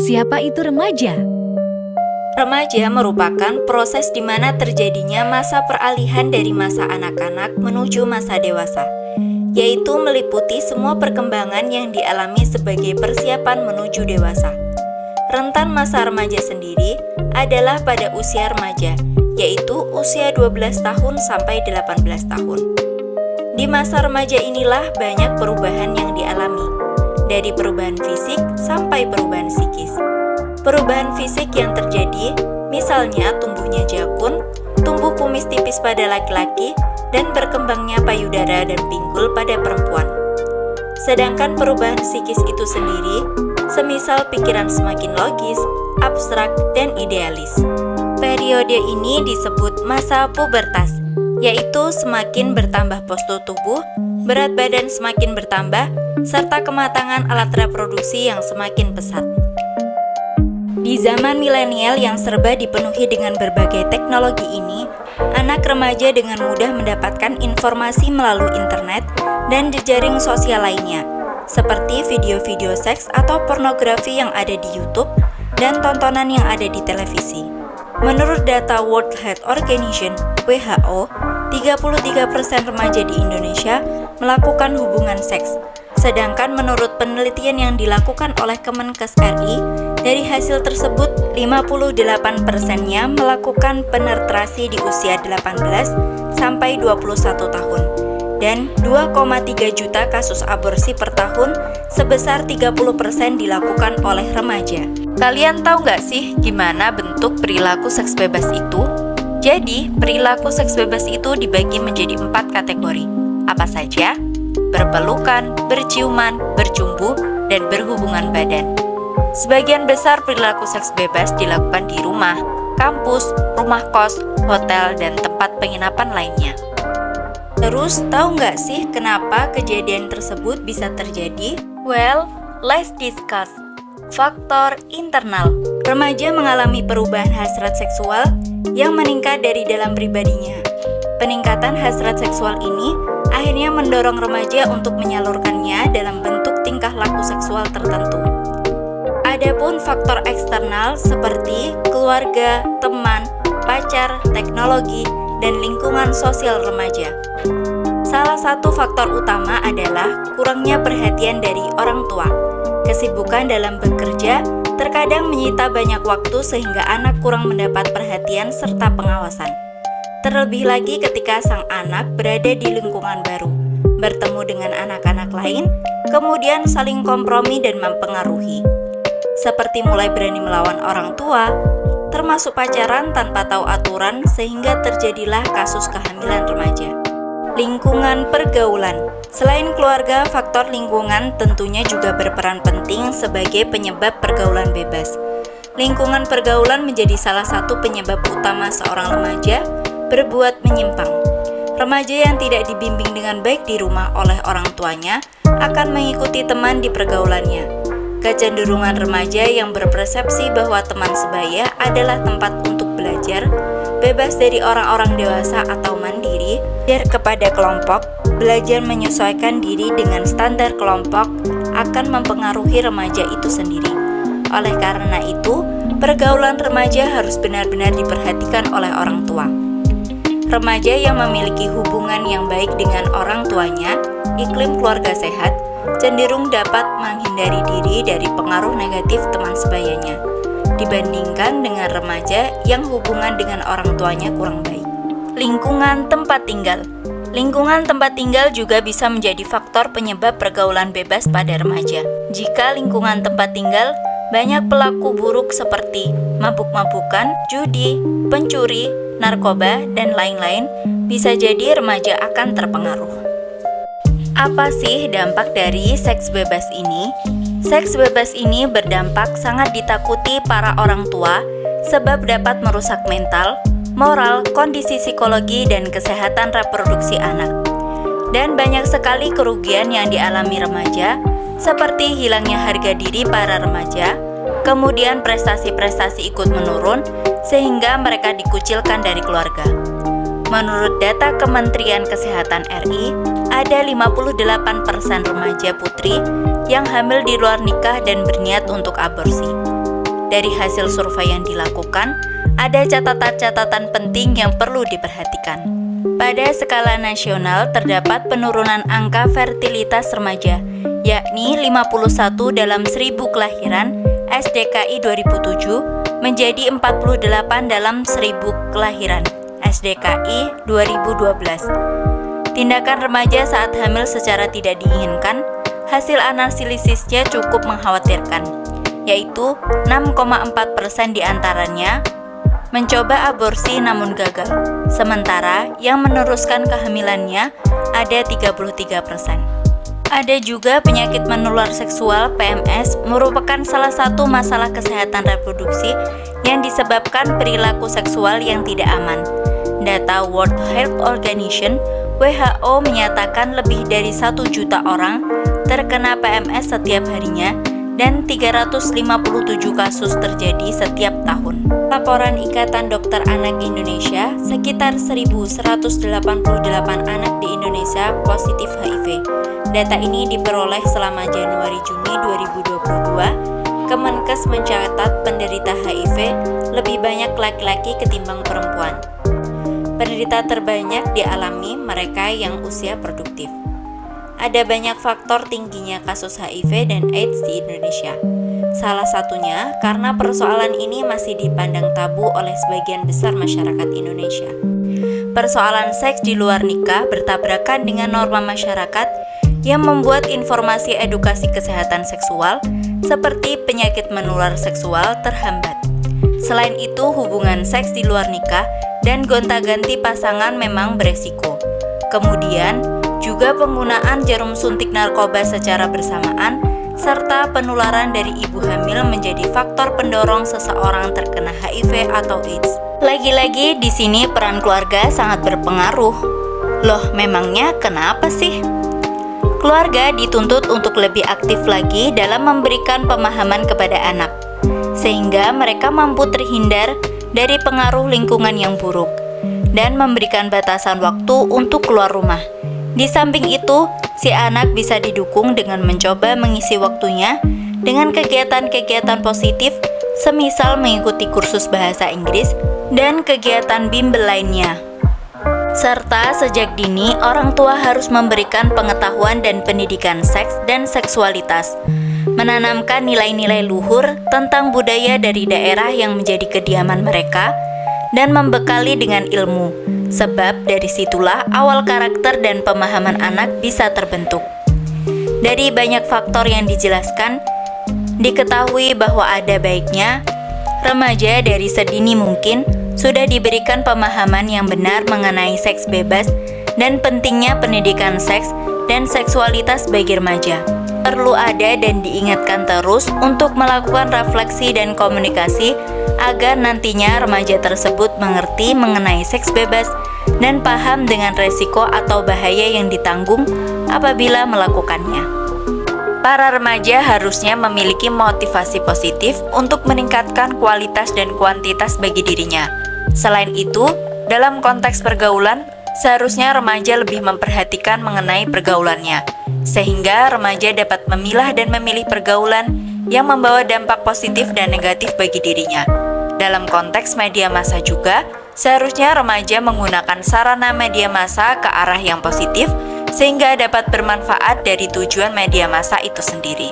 Siapa itu remaja? Remaja merupakan proses di mana terjadinya masa peralihan dari masa anak-anak menuju masa dewasa, yaitu meliputi semua perkembangan yang dialami sebagai persiapan menuju dewasa. Rentan masa remaja sendiri adalah pada usia remaja, yaitu usia 12 tahun sampai 18 tahun. Di masa remaja inilah banyak perubahan yang dialami, dari perubahan fisik sampai perubahan psikis. Perubahan fisik yang terjadi, misalnya tumbuhnya jakun, tumbuh kumis tipis pada laki-laki, dan berkembangnya payudara dan pinggul pada perempuan. Sedangkan perubahan psikis itu sendiri, semisal pikiran semakin logis, abstrak, dan idealis. Periode ini disebut masa pubertas, yaitu semakin bertambah postur tubuh, berat badan semakin bertambah, serta kematangan alat reproduksi yang semakin pesat. Di zaman milenial yang serba dipenuhi dengan berbagai teknologi ini, anak remaja dengan mudah mendapatkan informasi melalui internet dan jejaring sosial lainnya, seperti video-video seks atau pornografi yang ada di YouTube dan tontonan yang ada di televisi. Menurut data World Health Organization (WHO), 33% remaja di Indonesia melakukan hubungan seks. Sedangkan menurut penelitian yang dilakukan oleh Kemenkes RI, dari hasil tersebut 58%-nya melakukan penetrasi di usia 18 sampai 21 tahun dan 2,3 juta kasus aborsi per tahun sebesar 30% dilakukan oleh remaja. Kalian tahu nggak sih gimana bentuk perilaku seks bebas itu? Jadi, perilaku seks bebas itu dibagi menjadi 4 kategori. Apa saja? Berpelukan, berciuman, bercumbu, dan berhubungan badan. Sebagian besar perilaku seks bebas dilakukan di rumah, kampus, rumah kos, hotel, dan tempat penginapan lainnya. Terus, tahu nggak sih kenapa kejadian tersebut bisa terjadi? Well, let's discuss. Faktor internal. Remaja mengalami perubahan hasrat seksual yang meningkat dari dalam pribadinya. Peningkatan hasrat seksual ini akhirnya mendorong remaja untuk menyalurkannya dalam bentuk tingkah laku seksual tertentu. Adapun faktor eksternal seperti keluarga, teman, pacar, teknologi, dan lingkungan sosial remaja. Salah satu faktor utama adalah kurangnya perhatian dari orang tua. Kesibukan dalam bekerja terkadang menyita banyak waktu sehingga anak kurang mendapat perhatian serta pengawasan. Terlebih lagi ketika sang anak berada di lingkungan baru, bertemu dengan anak-anak lain, kemudian saling kompromi dan mempengaruhi. Seperti mulai berani melawan orang tua, termasuk pacaran tanpa tahu aturan sehingga terjadilah kasus kehamilan remaja. Lingkungan pergaulan. Selain keluarga, faktor lingkungan tentunya juga berperan penting sebagai penyebab pergaulan bebas. Lingkungan pergaulan menjadi salah satu penyebab utama seorang remaja berbuat menyimpang. Remaja yang tidak dibimbing dengan baik di rumah oleh orang tuanya akan mengikuti teman di pergaulannya. Kecenderungan remaja yang berpersepsi bahwa teman sebaya adalah tempat untuk belajar, bebas dari orang-orang dewasa atau mandiri, kepada kelompok, belajar menyesuaikan diri dengan standar kelompok akan mempengaruhi remaja itu sendiri. Oleh karena itu, pergaulan remaja harus benar-benar diperhatikan oleh orang tua. Remaja yang memiliki hubungan yang baik dengan orang tuanya, iklim keluarga sehat, cenderung dapat menghindari diri dari pengaruh negatif teman sebayanya, dibandingkan dengan remaja yang hubungan dengan orang tuanya kurang baik. Lingkungan tempat tinggal. Lingkungan tempat tinggal juga bisa menjadi faktor penyebab pergaulan bebas pada remaja. Jika lingkungan tempat tinggal banyak pelaku buruk seperti mabuk-mabukan, judi, pencuri, narkoba, dan lain-lain, bisa jadi remaja akan terpengaruh. Apa sih dampak dari seks bebas ini? Seks bebas ini berdampak sangat ditakuti para orang tua sebab dapat merusak mental, moral, kondisi psikologi, dan kesehatan reproduksi anak. Dan banyak sekali kerugian yang dialami remaja, seperti hilangnya harga diri para remaja, kemudian prestasi-prestasi ikut menurun, sehingga mereka dikucilkan dari keluarga. Menurut data Kementerian Kesehatan RI, ada 58% remaja putri yang hamil di luar nikah dan berniat untuk aborsi. dari hasil survei yang dilakukan, ada catatan-catatan penting yang perlu diperhatikan. Pada skala nasional terdapat penurunan angka fertilitas remaja, yakni 51 dalam 1000 kelahiran SDKI 2007 menjadi 48 dalam 1000 kelahiran SDKI 2012. Tindakan remaja saat hamil secara tidak diinginkan, hasil analisisnya cukup mengkhawatirkan, yaitu 6,4% diantaranya mencoba aborsi namun gagal, sementara yang meneruskan kehamilannya ada 33%. Ada juga penyakit menular seksual (PMS) merupakan salah satu masalah kesehatan reproduksi yang disebabkan perilaku seksual yang tidak aman. Data World Health Organization (WHO) menyatakan lebih dari 1 juta orang terkena PMS setiap harinya dan 357 kasus terjadi setiap tahun. Laporan Ikatan Dokter Anak Indonesia, sekitar 1.188 anak di Indonesia positif HIV. Data ini diperoleh selama Januari-Juni 2022. Kemenkes mencatat penderita HIV lebih banyak laki-laki ketimbang perempuan. Penderita terbanyak dialami mereka yang usia produktif. Ada banyak faktor tingginya kasus HIV dan AIDS di Indonesia. Salah satunya karena persoalan ini masih dipandang tabu oleh sebagian besar masyarakat Indonesia. Persoalan seks di luar nikah bertabrakan dengan norma masyarakat yang membuat informasi edukasi kesehatan seksual seperti penyakit menular seksual terhambat. Selain itu, hubungan seks di luar nikah dan gonta-ganti pasangan memang beresiko. Kemudian, juga penggunaan jarum suntik narkoba secara bersamaan serta penularan dari ibu hamil menjadi faktor pendorong seseorang terkena HIV atau AIDS. Lagi-lagi di sini peran keluarga sangat berpengaruh. Loh, memangnya kenapa sih? Keluarga dituntut untuk lebih aktif lagi dalam memberikan pemahaman kepada anak, sehingga mereka mampu terhindar dari pengaruh lingkungan yang buruk dan memberikan batasan waktu untuk keluar rumah. Di samping itu, si anak bisa didukung dengan mencoba mengisi waktunya dengan kegiatan-kegiatan positif, semisal mengikuti kursus bahasa Inggris dan kegiatan bimbel lainnya. Serta sejak dini, orang tua harus memberikan pengetahuan dan pendidikan seks dan seksualitas, menanamkan nilai-nilai luhur tentang budaya dari daerah yang menjadi kediaman mereka, dan membekali dengan ilmu, sebab dari situlah awal karakter dan pemahaman anak bisa terbentuk. Dari banyak faktor yang dijelaskan, diketahui bahwa ada baiknya remaja dari sedini mungkin sudah diberikan pemahaman yang benar mengenai seks bebas dan pentingnya pendidikan seks dan seksualitas bagi remaja. Perlu ada dan diingatkan terus untuk melakukan refleksi dan komunikasi agar nantinya remaja tersebut mengerti mengenai seks bebas dan paham dengan resiko atau bahaya yang ditanggung apabila melakukannya. Para remaja harusnya memiliki motivasi positif untuk meningkatkan kualitas dan kuantitas bagi dirinya. Selain itu, dalam konteks pergaulan, seharusnya remaja lebih memperhatikan mengenai pergaulannya, sehingga remaja dapat memilah dan memilih pergaulan yang membawa dampak positif dan negatif bagi dirinya. Dalam konteks media massa juga, seharusnya remaja menggunakan sarana media massa ke arah yang positif, sehingga dapat bermanfaat dari tujuan media massa itu sendiri.